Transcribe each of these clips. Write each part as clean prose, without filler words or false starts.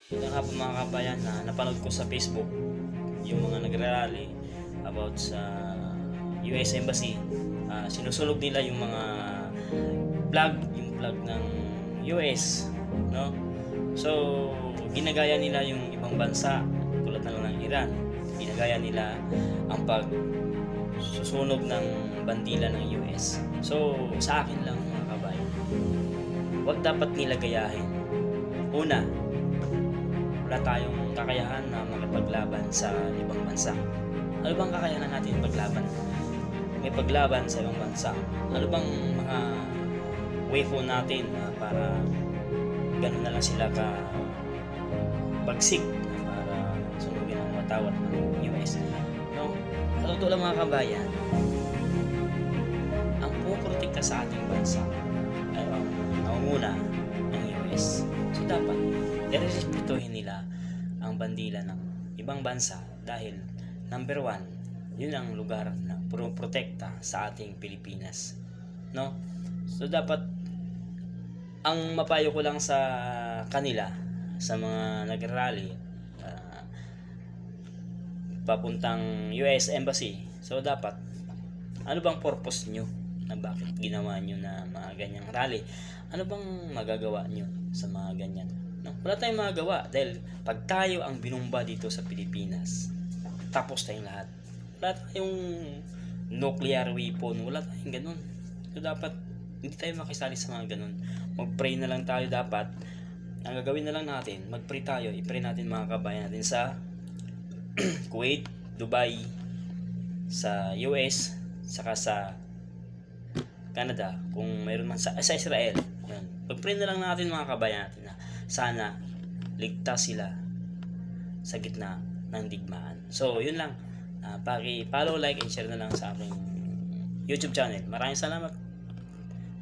Yun nga po mga kabayan na napanood ko sa Facebook yung mga nagrarally about sa US Embassy. Sinusulog nila yung mga flag ng US, no? So, ginagaya nila yung ibang bansa tulad na lang ng Iran. Ginagaya nila ang pagsusunog ng bandila ng US. So, sa akin lang mga kabayan, wag dapat nila gayahin. Una, wala tayong kakayahan na makipaglaban sa ibang bansa. Ano bang kakayanan natin paglaban? May paglaban sa ibang bansa. Ano bang mga way po natin para gano'n na lang sila ka bagsik na para sunugin ang matawat ng US? No? Sa totoo lang mga kabayan, ang puprotekta sa ating bansa ay ang nangunguna ng US. So dapat irespetuhin nila ang bandila ng ibang bansa dahil number one, yun ang lugar na protekta sa ating Pilipinas, no? So dapat ang mapayo ko lang sa kanila, sa mga nagrally papuntang US Embassy, so dapat ano bang purpose nyo na bakit ginawa nyo na mga ganyang rally? Ano bang magagawa nyo sa mga ganyan? No? Wala tayong magagawa dahil pag tayo ang binumba dito sa Pilipinas, tapos tayong lahat. Wala tayong nuclear weapon, wala tayong ganun. So dapat hindi tayo makisali sa mga ganun. Mag-pray na lang tayo dapat. Ang gagawin na lang natin, mag-pray tayo, i-pray natin mga kabayan natin sa Kuwait, Dubai, sa US, saka sa Canada, kung mayroon man sa Israel. Yan. Pag-pray na lang natin mga kabayan natin na sana ligtas sila sa gitna ng digmaan. So, yun lang. Paki-follow, like, and share na lang sa aking YouTube channel. Maraming salamat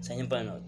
sa inyong panonood.